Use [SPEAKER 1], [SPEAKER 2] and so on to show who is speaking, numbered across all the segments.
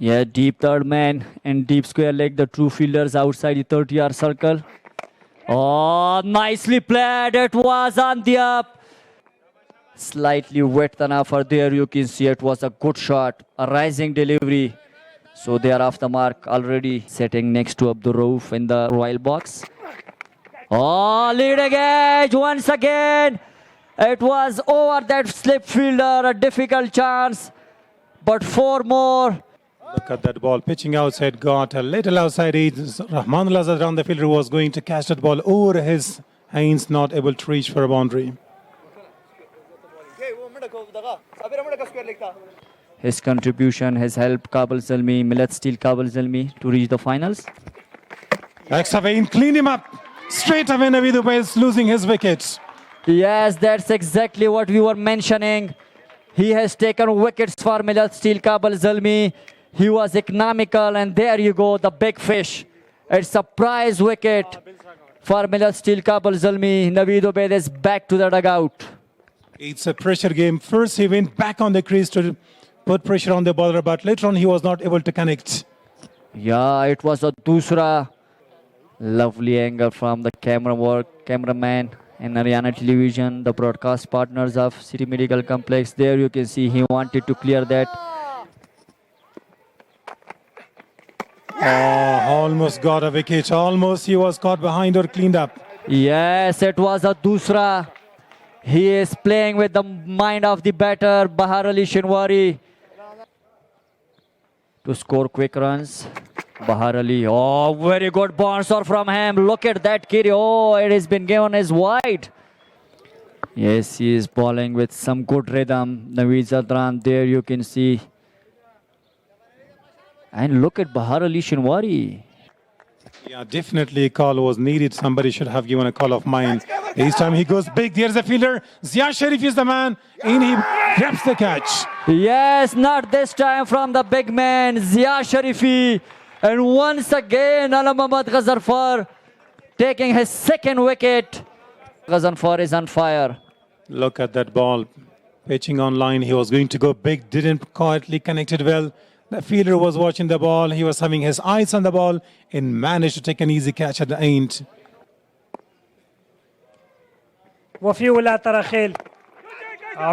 [SPEAKER 1] Yeah, deep third man and deep square leg, the true fielders outside the 30-yard circle. Oh, nicely played. It was on the up. Slightly wet than offer there. You can see it was a good shot. A rising delivery. So they are off the mark already. Setting next to Abdur Rauf in the royal box. Oh, leading edge once again. It was over that slip fielder. A difficult chance. But 4 more.
[SPEAKER 2] Look at that ball pitching outside, got a little outside edge. Rahmanullah Zadran, the fielder, was going to catch that ball over his hands, not able to reach for a boundary.
[SPEAKER 1] His contribution has helped Kabul Zalmi, Millet Steel Kabul Zalmi to reach the finals.
[SPEAKER 2] Exavain cleaned him up. Straight away Naveed Ubaid is losing his wickets.
[SPEAKER 1] Yes, that's exactly what we were mentioning. He has taken wickets for Millet Steel Kabul Zalmi. He was economical, and there you go, the big fish. It's a prize wicket for Millet Steel Kabul Zalmi. Naveed Ubaid is back to the dugout.
[SPEAKER 2] It's a pressure game. First he went back on the crease to put pressure on the bowler, but later on he was not able to connect.
[SPEAKER 1] Yeah, it was a dusra. Lovely angle from the cameraman and Haryana Television, the broadcast partners of City Medical Complex. There you can see he wanted to clear that.
[SPEAKER 2] Oh, almost got a wicket. Almost he was caught behind or cleaned up.
[SPEAKER 1] Yes, it was a dusra. He is playing with the mind of the batter, Bahar Ali Shinwari, to score quick runs. Bahar Ali, oh, very good bouncer from him. Look at that kid. Oh, it has been given as wide. Yes, he is bowling with some good rhythm. Naveed Zadran, there you can see. And look at Bahar Ali Shinwari.
[SPEAKER 2] Yeah, definitely a call was needed. Somebody should have given a call of mine. This time he goes big. There's a fielder. Zia Sharif is the man. And he grabs the catch.
[SPEAKER 1] Yes, not this time from the big man, Zia Sharifi. And once again, Alam Ahmad Ghazarfar taking his second wicket. Ghazarfar is on fire.
[SPEAKER 2] Look at that ball. Pitching on line. He was going to go big. Didn't quietly connect it well. The fielder was watching the ball. He was having his eyes on the ball and managed to take an easy catch at the end.
[SPEAKER 3] Wafiullah Tarakhil.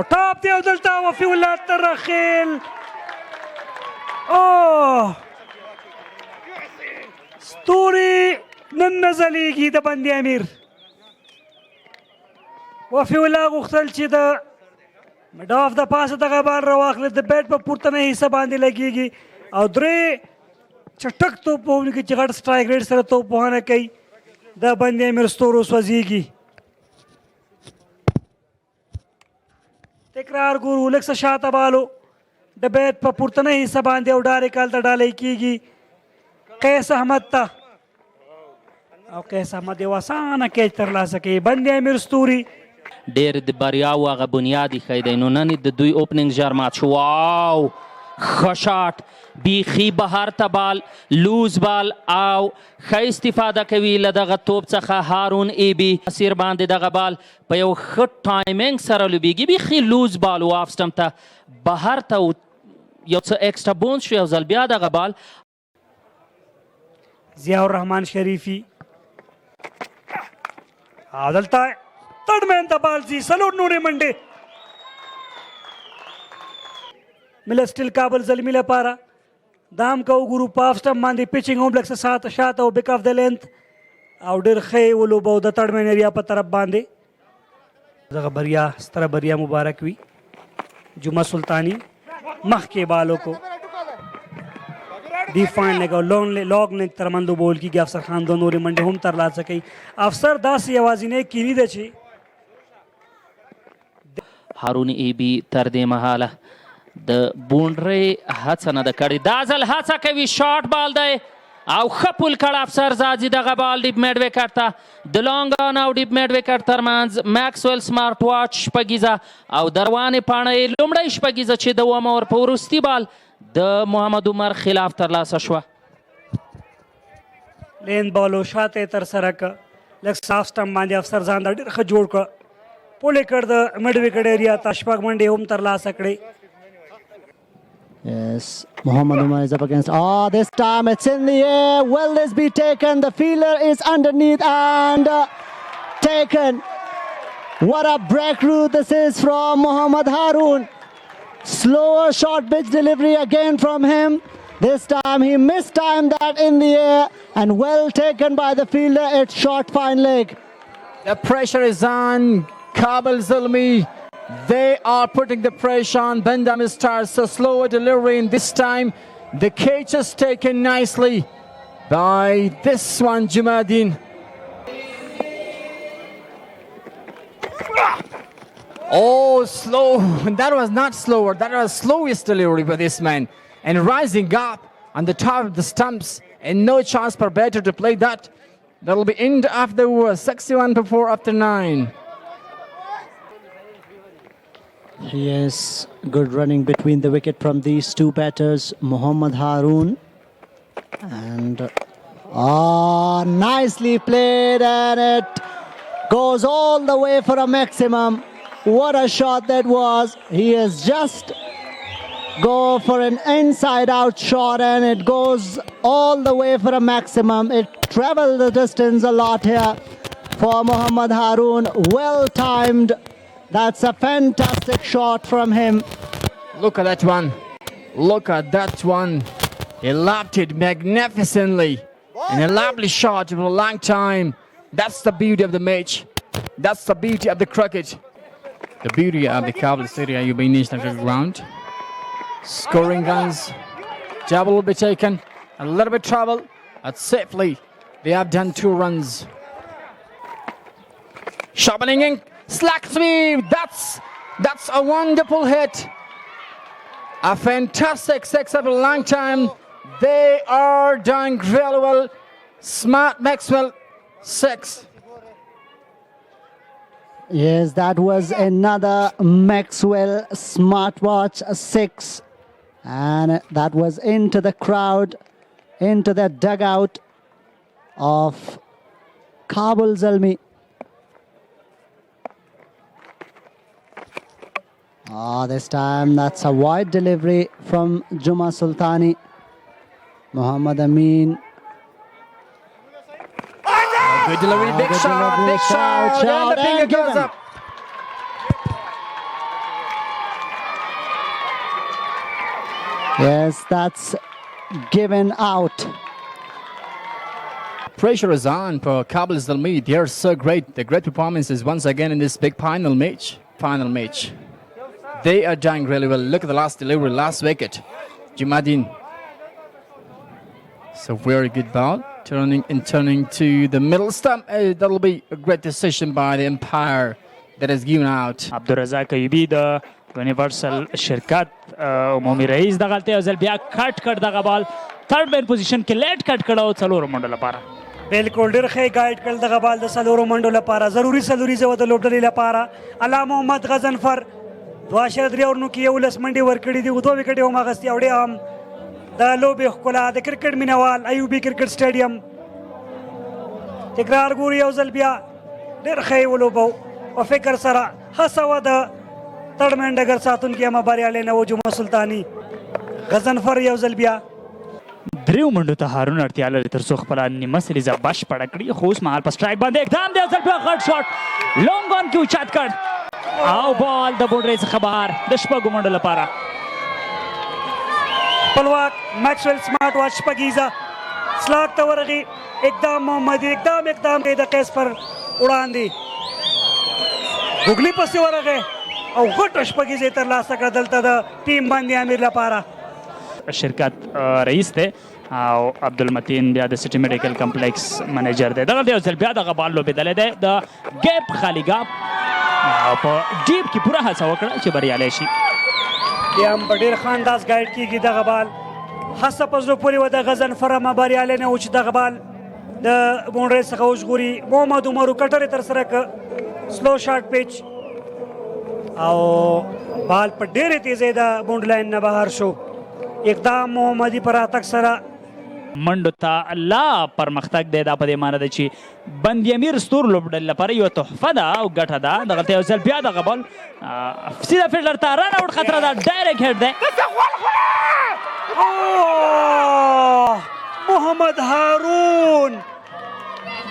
[SPEAKER 3] Top the Abdulta Wafiullah Tarakhil. Oh! Story Nanazaligi the Bandi Amir. Wafiullah Gukhtal Chida. Mid off the pass of the Gabar Rawak, the bed for Purtana Hisabandi Lagigi. Audrey Chatak to Poviki Chagat strike rate Sarato Pohanakai. The Bandi Amir Storos Wazigi. तकरार गुरु lux Shanta बालो डबेट पर पुरतना ही सबंधे उड़ारे कल तड़ाले कीगी कैसा हमत्ता और कैसा मध्य वासाना catch तरला सके बंदे मिर स्तूरी
[SPEAKER 4] ډېر د بریاو هغه بنیاد ایښی دی نو نن د دوی اوپننګ ژر مات شو واو ښه شاټ بیخي بهر ته بال لوز بال او ښه استفاده کوي له دغه توپ څخه هارون ایبي مسیر باندې دغه بال په یو ښه ټایمنګ سره لوبیږي بیخي لوز بال و آف سټمپ ته بهر ته یو څه ایکسټرا بونس شو یو ځل بیا دغه بال
[SPEAKER 3] ضیاء الرحمن شریفی عدالتا تڑمین دا بال زی سلوٹ نوری منڈے ملت سٹیل کابل زلمی لپارا دام کا گروپ پاف سٹم ماندی پیچنگ ہوم لکس ساتھ شاتا و بیک آف دا لینتھ او ډیر خی ولو بو د تړمن ایریا په طرف باندې دغه بریا ستره بریا مبارک وي جمعه سلطانی مخ کې بالو کو डी फाइन लगा लॉग ने तरमंदो बोल की अफसर खान दोनों रे मंडे हम तरला सके अफसर दास आवाजी ने कीनी दे छी
[SPEAKER 4] هارون ایبي تر دې مهاله د بونډرۍ هڅه نه ده کړې دا ځل هڅه کوي شارټ بال دی او ښه پول کړ افسر زاځي دغه بال ډیپ میډ وکټ ته د لانګ آن او ډیپ میډ وکټ ترمنځ میکسویل سمارټ واچ شپږیزه او دروانې پاڼه یې لومړی شپږیزه چې دومه ور په وروستي بال د محمد عمر خلاف ترلاسه شوه
[SPEAKER 3] لین بالو شاته تر سره ک لک صاف سټم باندې افسر ځان د ډېر ښه جوړ کړ پولې کړ د مډ وکټ ایریا ته شپږ منډې هم ترلاسه کړې
[SPEAKER 5] Yes, Muhammad Umar is up against. Oh, this time it's in the air. Will this be taken? The fielder is underneath and taken. What a breakthrough this is from Mohammad Haroon. Slower short pitch delivery again from him. This time he mistimed that in the air and well taken by the fielder. It's short fine leg.
[SPEAKER 1] The pressure is on Kabul Zulmi. They are putting the pressure on Bandam Stars. So slower delivery, and this time the catch is taken nicely by this one, Jumadin. Oh, slow. That was not slower. That was slowest delivery by this man. And rising up on the top of the stumps, and no chance for batter to play that. That'll be end of the over. 61 before after 9.
[SPEAKER 5] Yes, good running between the wicket from these two batters, Mohammad Haroon. And nicely played, and it goes all the way for a maximum. What a shot that was. He has just go for an inside out shot, and it goes all the way for a maximum. It traveled the distance a lot here for Mohammad Haroon. Well timed. That's a fantastic shot from him.
[SPEAKER 1] Look at that one. Look at that one. He lobbed it magnificently. And a lovely shot for a long time. That's the beauty of the match. That's the beauty of the cricket. The beauty of the Kabul City Ayubi National Ground. Scoring runs. Double will be taken. A little bit trouble. But safely, they have done 2 runs. Sharpening in. Slack sweep. That's a wonderful hit. A fantastic 6 after a long time. They are doing really well. Smart Maxwell 6.
[SPEAKER 5] Yes, that was another Maxwell smartwatch 6. And that was into the crowd, into the dugout of Kabul Zalmi. This time that's a wide delivery from Juma Sultani. Muhammad Amin.
[SPEAKER 1] Good delivery, big shot, and the finger goes up.
[SPEAKER 5] Yes, that's given out.
[SPEAKER 1] Pressure is on for Kabul Zalmi. They are so great. The great performances once again in this big final match. They are doing really well. Look at the last delivery, last wicket. Jumadin. So very good ball. Turning to the middle stump. That'll be a great decision by the umpire that is given out.
[SPEAKER 6] عبدالرزاق ایوبی د یونیورسل شرکت عمومي رئیس دغه ته ځل بیا کټ کړ دغه بال تھرډ مین پوزیشن کې لیټ کټ کړو څلورو منډو لپاره
[SPEAKER 3] بالکل ډېر ښه ګایډ کړل دغه بال د څلورو منډو لپاره ضروري زه د لوبډلې لپاره الله محمد غضنفر 2 اورونو کې 11 منډې ورکړې دي 2 وکټې هم اخیستې او ډېر هم د لوبې ښکلا د کرکټ مینوال ایوبي کرکټ سټیډیم تکرار ګوري یو ځل بیا ډېر ښه یې ولوبو په فکر سره هڅه وه د تړمن ډګر ساتونکي هم بریالی نه و جمعه سلطاني غضنفر یو ځل بیا
[SPEAKER 6] دریو منډو ته هارون اړتیا لري تر څو خپله نیمه سریزه بشپړه کړي خو اوس مهال په سټرایک باندې اقدام دی یو ځل بیا غټ شاټ لونګ آن کې اوچت کړ او بال د بونډرۍ څخه بهر د شپږو منډو لپاره
[SPEAKER 3] خپلواک میکسویل سمارټ واچ شپږیزه سلاټ ته ورغي اقدام محمدي اقدام دی د قیس پر وړاندې ګوګلي پسې ورغی او غټه شپږیزه یې ترلاسه کړه دلته د ټیم باندې امیر لپاره
[SPEAKER 6] شرکت رئیس دی او عبدالمتین بیا د سټي میډیکل کمپلیکس منیجر دی دغه یو ځل بیا دغه بال لوبېدلی دی د ګیپ خالي ګاپ او په ډیپ کې پوره هڅه وکړه چې بریالی شي
[SPEAKER 3] بیا هم په ډېر ښه انداز ګایډ کېږي دغه بال هڅه په زړه پورې وه د غضنفر هم بریالی نه و چې دغه بال د بونډرۍ څخه وژغوري محمد عمر کټر یې ترسره کړ سلو شارټ پیچ او بال په ډېرې تیزۍ د بونډ لاین نه بهر شو اقدام محمدي په راتګ سره
[SPEAKER 6] منډو ته لا پرمختګ دی دا په دې معنی ده چې بند امیر ستور لوبډلې لپاره یوه تحفه ده او ګټه ده دغلته یو ځل بیا دغه بال سیده فیلډر ته رن آوټ خطره ده ډایرکټ هیډ دی
[SPEAKER 3] Mohammad Haroon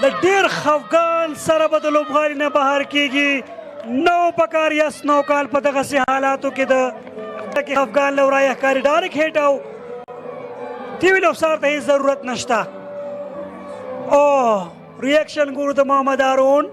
[SPEAKER 3] د ډیر خفګان سره به د لوبغاړي نه بهر کیږي. نو پکار یا سنو کال په دغه سي حالاتو کې د خفګان لورای ښکاري ډایرکټ هیټ او ټي وی لوفسار ته هیڅ ضرورت نشته. ریاکشن ګورو د محمد هارون.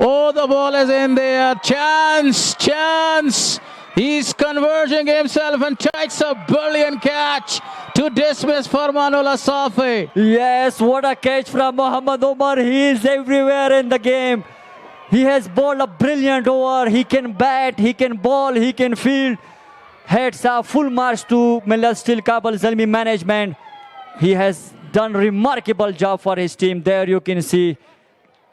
[SPEAKER 7] Oh, the ball is in there. Chance. He's converging himself and takes a brilliant catch to dismiss Farmanullah Safi.
[SPEAKER 1] Yes, what a catch from Mohammad Omar. He is everywhere in the game. He has bowled a brilliant over. He can bat, he can bowl, he can field. Heads up, full marks to Millers Steel Kabul Zalmi management. He has done remarkable job for his team. There you can see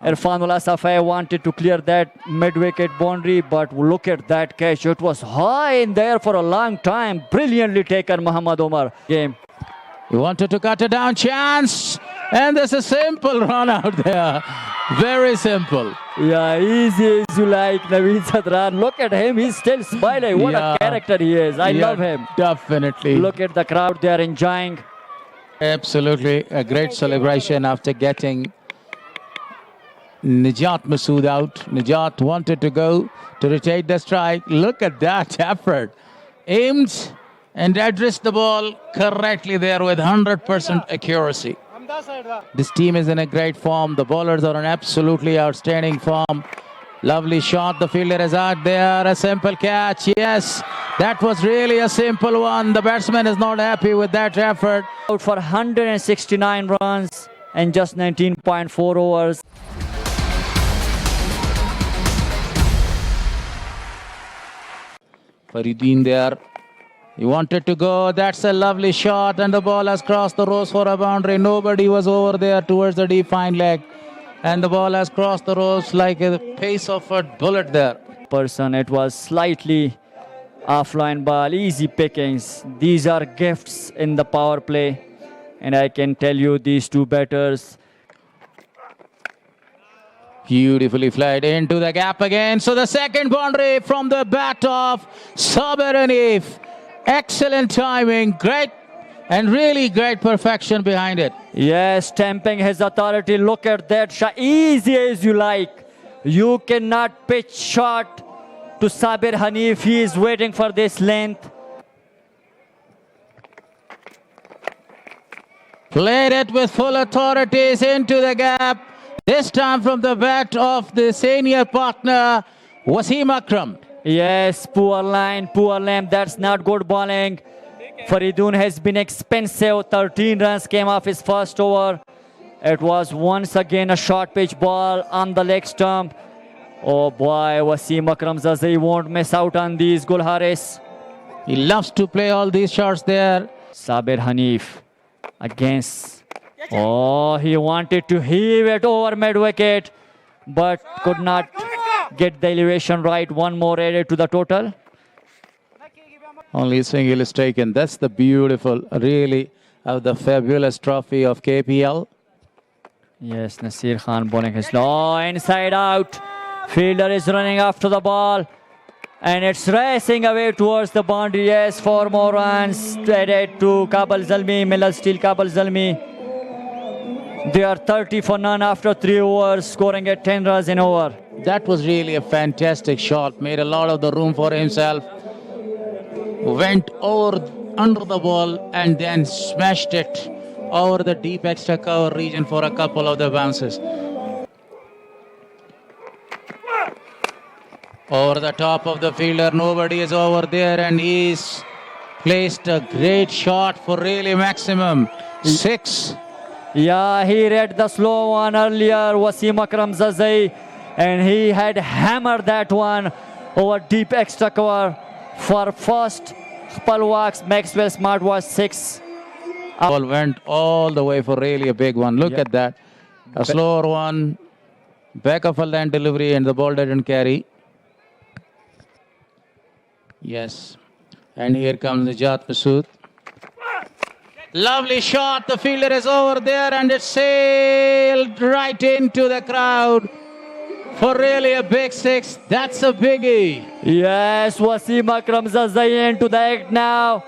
[SPEAKER 1] Irfanullah Safi wanted to clear that mid-wicket boundary, but look at that catch. It was high in there for a long time. Brilliantly taken, Mohammad Omar. Game.
[SPEAKER 7] He wanted to cut it down. Chance. And there's a simple run out there. Very simple.
[SPEAKER 1] Yeah, easy as you like, Naveen Sadran. Look at him. He's still smiling. What a character he is. I love him.
[SPEAKER 7] Definitely.
[SPEAKER 1] Look at the crowd. They are enjoying.
[SPEAKER 7] Absolutely. A great celebration after getting Najat Masood out. Najat wanted to go to rotate the strike. Look at that effort. Aimed and addressed the ball correctly there with 100% accuracy. This team is in a great form. The bowlers are in absolutely outstanding form. Lovely shot. The fielder is out there. A simple catch. Yes, that was really a simple one. The batsman is not happy with that effort.
[SPEAKER 1] Out for 169 runs and just 19.4 overs.
[SPEAKER 7] Farideen there. He wanted to go. That's a lovely shot. And the ball has crossed the rows for a boundary. Nobody was over there towards the deep fine leg. And the ball has crossed the rows like a pace of a bullet there.
[SPEAKER 1] It was slightly offline ball. Easy pickings. These are gifts in the power play. And I can tell you these two batters.
[SPEAKER 7] Beautifully flied into the gap again. So the second boundary from the bat of Sabir Hanif. Excellent timing, great and really great perfection behind it.
[SPEAKER 1] Yes, stamping his authority. Look at that shot. Easy as you like. You cannot pitch shot to Sabir Hanif. He is waiting for this length.
[SPEAKER 7] Played it with full authorities into the gap. This time from the bat of the senior partner, Wasim Akram.
[SPEAKER 1] Yes, poor line, poor lamb. That's not good bowling. Faridun has been expensive. 13 runs came off his first over. It was once again a short pitch ball on the leg stump. Oh boy, Wasim Akram Zazai won't miss out on these. Gul Haris.
[SPEAKER 7] He loves to play all these shots there.
[SPEAKER 1] Sabir Hanif against. Oh, he wanted to heave it over mid-wicket, but could not get the elevation right. One more added to the total.
[SPEAKER 7] Only single is taken. That's the beautiful, really, of the fabulous trophy of KPL.
[SPEAKER 1] Yes, Nasir Khan bowling his low inside out. Fielder is running after the ball. And it's racing away towards the boundary. Yes, 4 more runs added to Kabul Zalmi, Millers Steel Kabul Zalmi. They are 30 for none after 3 overs, scoring at 10 runs in over.
[SPEAKER 7] That was really a fantastic shot. Made a lot of the room for himself. Went over under the ball and then smashed it over the deep extra cover region for a couple of the bounces. Over the top of the fielder, nobody is over there, and he's placed a great shot for really maximum 6.
[SPEAKER 1] Yeah, he read the slow one earlier, Wasim Akram Zazai, and he had hammered that one over deep extra cover for first Palwaks. Maxwell Smart was 6.
[SPEAKER 7] Ball went all the way for really a big one. Look at that. A slower one, back of a land delivery, and the ball didn't carry. Yes. And here comes Najat Masood. Lovely shot. The fielder is over there and it sailed right into the crowd for really a big six. That's a biggie.
[SPEAKER 1] Yes, Wasim Akram Zazayan to the act now.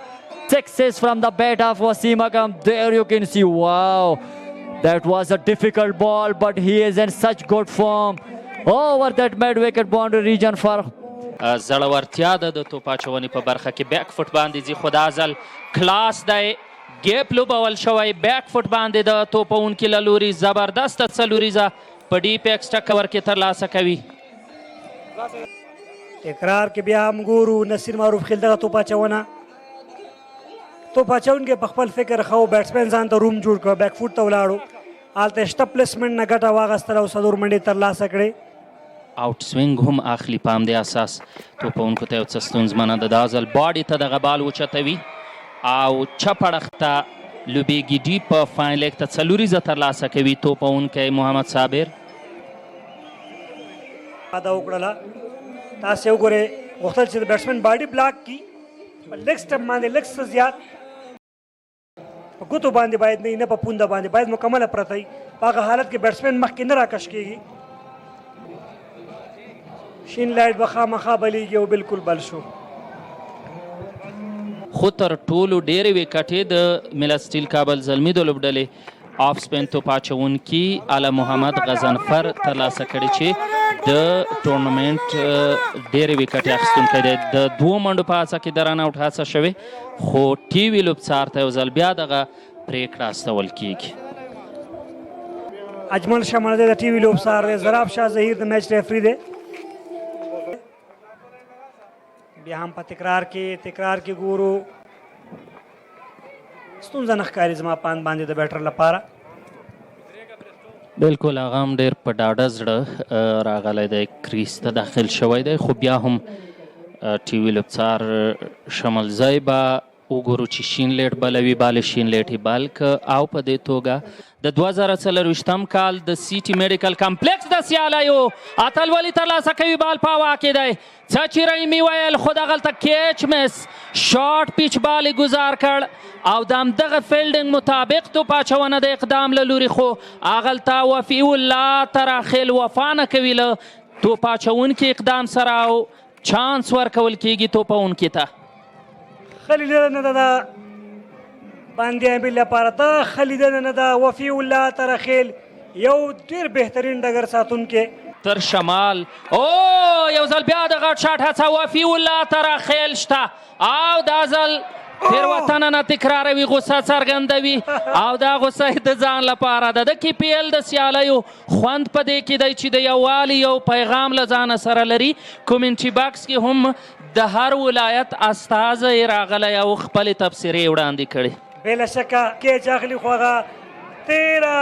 [SPEAKER 1] Sixes from the bat of Wasim Akram. There you can see, wow. That was a difficult ball, but he is in such good form. Over that mid-wicket boundary region for
[SPEAKER 4] زړورتیا د توپ اچونې په برخه کې بیک فوټ باندې ځي، خو دا ځل کلاس دی. ګیپ لوبول شوی، بیک فوټ باندې د توپونکي له لوري زبردسته څلوریزه په ډیپ ایکسټرا کور کې ترلاسه کوي.
[SPEAKER 3] تکرار کې بیا هم ګورو نصیر معروف خیل دغه توپ اچونه. توپ اچونکي په خپل فکر ښه و، بیټسمین ځان ته روم جوړ کړ، بیک فوټ ته ولاړو، هلته شته پلیسمنټ نه ګټه واخیستله او څلور منډې ترلاسه کړې.
[SPEAKER 4] آوټ سوینګ هم اخلي، په همدې اساس توپونکو ته یو څه ستونزمنه ده. دا ځل باډي ته دغه بال وچتوي او چپ اړخ ته لوبیږي، ډیپ په فاین لیګ ته څلوریزه ترلاسه کوي توپونکی محمد صابر.
[SPEAKER 3] واده وکړله، تاسې وګورئ غوښتل چې د بیټسمین باډي بلاک کړي، په لیګ سټمپ باندې لږ څه زیات په ګوتو باندې باید نه په پونده باندې باید مکمله پرته وي، په هغه حالت کې بیټسمین مخکې نه راکش کېږي. شین لایټ به خامخا بلیږي او بالکل بل شو.
[SPEAKER 4] خو تر ټولو ډېرې وکټې د ملت سټیل کابل زلمي د لوبډلې آف سپین توپ اچونکي اعلی محمد غضنفر ترلاسه کړي چې د ټورنمنټ ډېرې وکټې اخیستونکی دی. د دوو منډو په هڅه کې د رن آوټ هڅه شوې، خو ټي وي لوبڅار ته یو ځل بیا دغه پرېکړه استول کیږي.
[SPEAKER 3] اجمل شمع دی د ټي وي لوبڅار دی، زراب شاه ظهیر د میچ ریفري دی. بیا هم په تکرار کې ګورو ستونزه نه ښکاري زما پاند باندې د بیټر لپاره.
[SPEAKER 4] بالکل هغه هم ډېر په ډاډه زړه راغلی دی، کریز ته داخل شوی دی، خو بیا هم ټي وي لوبڅار شملزی به وګورو چې شین لیټ بلوي، بال شین لیټ یې بال که او په دې توګه د 2024 کال د سی ټي میډیکل کمپلیکس د سیالیو اتلولي ترلاسه کوي. بال په هوا کې دی، څه چې رحیمي ویل، خو دغلته کیچ مس شارټ پیچ بال یې گزار کړ او د همدغه فیلډینګ مطابق توپ اچونه د اقدام له لوري، خو هغلته وفي الله تراخیل وفا نه کوي له توپ اچونکي اقدام سره او چانس ورکول کیږي توپونکي ته.
[SPEAKER 3] ښه لیدنه نه ده د باندې امیر لپاره، دا ښه لیدنه نه ده. وفي الله ترخیل یو ډېر بهترین ډګر ساتونکی
[SPEAKER 4] تر شمال، او یو ځل بیا د غټ شاټ هڅه، وفي الله ترخیل شته او دا ځل تېروتنه نه تکراروي، غصه څرګندوي او دا غصه یې د ځان لپاره ده. د کې پی ایل د سیالیو خوند په دې کې دی چې د یووالي یو پیغام له ځانه سره لري. کومنټري باکس کې هم د هر ولایت استازی راغلی او خپلې تبصرې وړاندې کړې.
[SPEAKER 3] بلا شکه کیچ اخلي، خو هغه تیره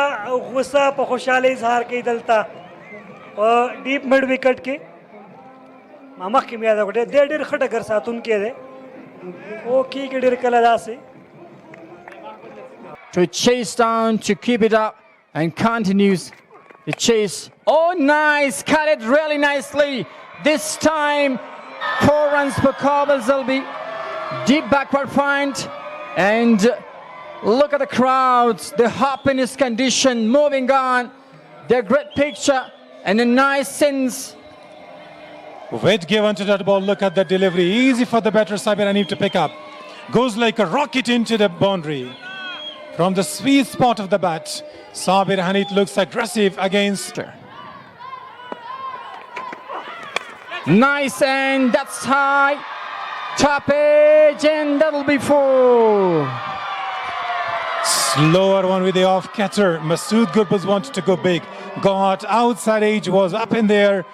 [SPEAKER 3] غصه په خوشحالۍ اظهار کوي دلته په ډیپ مډ وکټ کې. ما مخکې مې یاده کړې دی ډېر ښه ډګر ساتونکی دی، خو کېږي ډېر کله داسې.
[SPEAKER 8] To chase down, to keep it up, and continues the chase. Oh, nice! Cut it really nicely. This time, 4 runs for Kabul Zalbi. Deep backward find. And look at the crowds, the happiness condition moving on. The great picture and a nice sense.
[SPEAKER 2] Weight given to that ball. Look at that delivery. Easy for the batter Sabir Hanif to pick up. Goes like a rocket into the boundary. From the sweet spot of the bat, Sabir Hanif looks aggressive against.
[SPEAKER 8] Nice, and that's high. Top edge, and that'll be 4.
[SPEAKER 2] Slower one with the off catcher. Masood Gurбuz wanted to go big. Got outside edge, was up in there.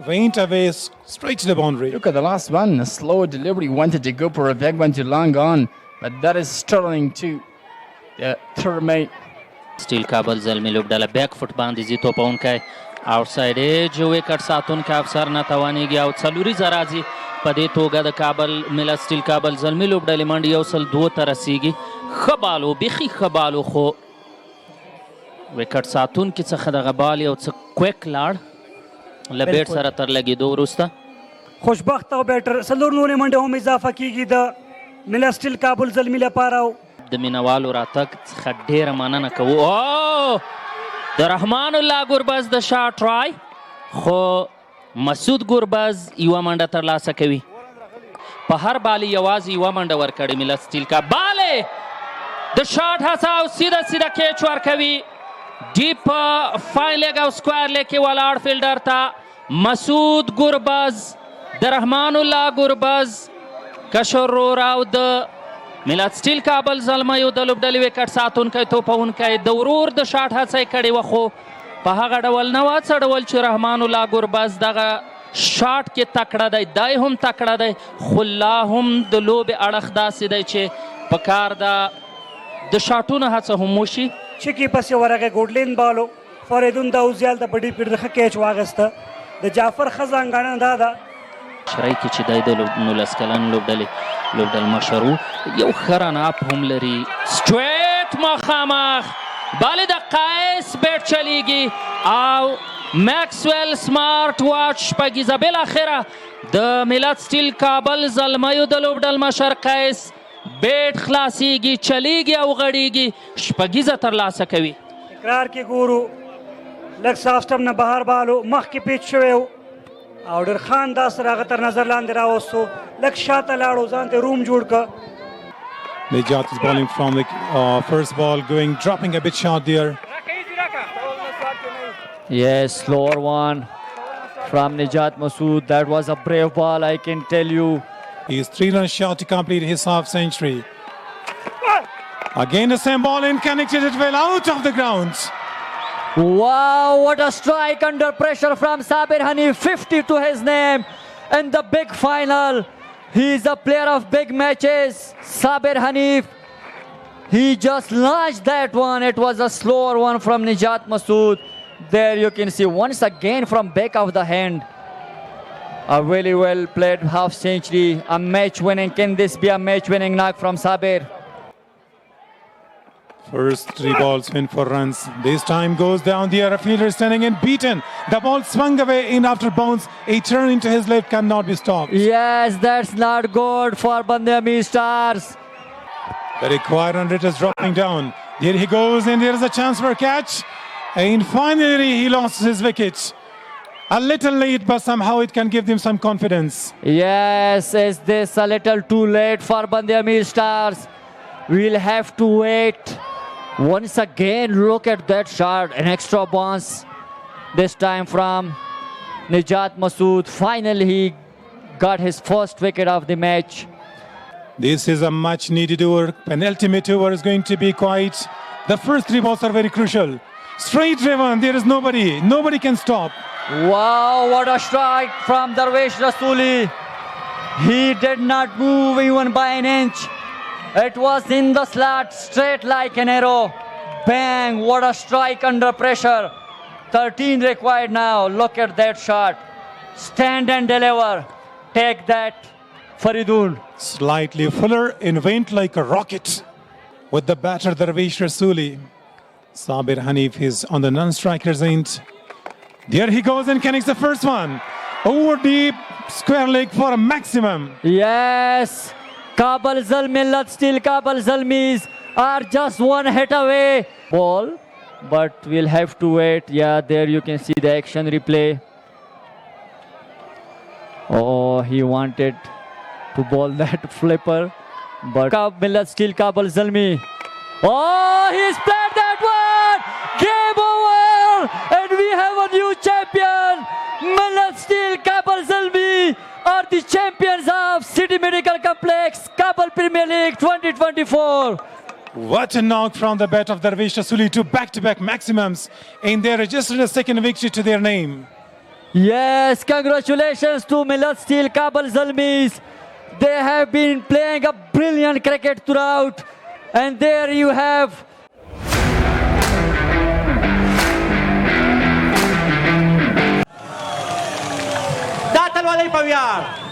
[SPEAKER 2] Went away straight to the boundary.
[SPEAKER 8] Look at the last one. A slow delivery. Wanted to go for a big one to long on. But that is Sterling to the third mate.
[SPEAKER 4] سټیل کابل زلمي لوبډله بیک فوټ باندې ځي، توپونکی آوټساید ایج وکټ ساتونکی افسر نه توانیږي او څلوریزه راځي. په دې توګه د کابل ملت سټیل کابل زلمي لوبډلې منډې 102 ته رسیږي. ښه بالو، بیخي ښه بالو، خو وکټ ساتونکي څخه دغه بال یو څه کویک لاړ له بیټ سره تر لګېدو وروسته.
[SPEAKER 3] خوشبخت او بیټر څلور نورې منډې هم اضافه کیږي د ملت سټیل کابل زلمي لپاره.
[SPEAKER 4] د مینوالو راتګ څخه ډېره مننه کوو. او د رحمان الله ګربز د شا ټرای خو مسعود ګوربز یوه منډه ترلاسه کوي په هر بال یوازې یوه منډه ورکړې ملت سټیل کا بالې د شاټ هڅه او سیده سیده کیچ ورکوي ډیپ فاین لیګ او سکوایر لیګ کې ولاړ فیلډر ته مسعود ګوربز د رحمان الله ګوربز کشر ورور او د ملت سټیل کابل زلمیو د لوبډلې وکټ ساتونکی توپونکی د ورور د شاټ هڅه یې کړې وه خو په هغه ډول نه وه څه ډول چې رحمان الله ګوربز دغه شاټ کې تکړه دی دای هم تکړه دی خو لا هم د لوبې اړخ داسې دی چې په کار ده د شاټونو هڅه هم وشي
[SPEAKER 3] چکی پسې ورغی ګوډلین بالو فریدون داوزیال ته په ډیپ کې د ښه کیچ واغسته د جعفر ښه ځانګړنه دا ده
[SPEAKER 4] شرای کې چې دی د 19 کلن لوبډل مشر و یو ښه رناپ هم لري سټریټ مخامخ بالې د قیس بیټ چلیږي او میکسویل سمارټ واچ شپږیزه بالاخره د ملت سټیل کابل زلمیو د لوبډل مشر قیس بیټ خلاصیږي چلیږي او غړیږي شپږیزه ترلاسه کوي
[SPEAKER 3] تکرار کې ګورو لږ ساف سټم نه بهر بالو مخکې پیچ شوی و او ډېر خان دا سره هغه تر نظر لاندې راوستو لږ شاته لاړو ځان ته روم جوړ کړ
[SPEAKER 2] Nejat is bowling from the first ball, dropping a bit short there.
[SPEAKER 1] Yes, slower one from Nejat Masood. That was a brave ball, I can tell you.
[SPEAKER 2] He is 3 runs short to complete his half century. Again the same ball and connected it well out of the grounds.
[SPEAKER 1] Wow, what a strike under pressure from Sabir Hanif. 50 to his name in the big final. He is a player of big matches. Sabir Hanif. He just launched that one. It was a slower one from Nejat Masood. There you can see once again from back of the hand. A really well played half century. A match winning. Can this be a match winning knock from Sabir?
[SPEAKER 2] First 3 balls win for runs. This time goes down the other fielder standing and beaten. The ball swung away in after bounce. A turn into his left cannot be stopped.
[SPEAKER 1] Yes, that's not good for Bandiami Stars.
[SPEAKER 2] The required run rate is dropping down. There he goes and there is a chance for a catch. And finally he lost his wicket. A little late, but somehow it can give them some confidence.
[SPEAKER 1] Yes, is this a little too late for Bandiami Stars? We'll have to wait. Once again, look at that shot, an extra bounce. This time from Nejat Masood. Finally, he got his first wicket of the match.
[SPEAKER 2] This is a much needed over. Penultimate over is going to be quite. The first 3 balls are very crucial. Straight driven, there is nobody. Nobody can stop.
[SPEAKER 1] Wow, what a strike from Darvesh Rasuli. He did not move even by an inch. It was in the slot, straight like an arrow. Bang, what a strike under pressure. 13 required now. Look at that shot. Stand and deliver. Take that, Faridun.
[SPEAKER 2] Slightly fuller and went like a rocket with the batter Darvesh Rasuli. Sabir Hanif is on the non-striker's end. There he goes and connects the first one. Over deep, square leg for a maximum.
[SPEAKER 1] Yes, Kabul Zalmi, still Kabul Zalmis are just one hit away. Ball, but we'll have to wait. Yeah, there you can see the action replay. Oh, he wanted to bowl that flipper, but Millat still Kabul Zalmi. Oh, he's played that one. Game over, and we have a new champion. Millat Steel Kabul Zalmi are the champions of City Medical Complex Kabul Premier League 2024.
[SPEAKER 2] What a knock from the bat of Darvesh Rasuli to back-to-back maximums, and they registered a second victory to their name.
[SPEAKER 1] Yes, congratulations to Millat Steel Kabul Zalmis. They have been playing a brilliant cricket throughout, and there you have
[SPEAKER 8] دا تلوالې په ویاړ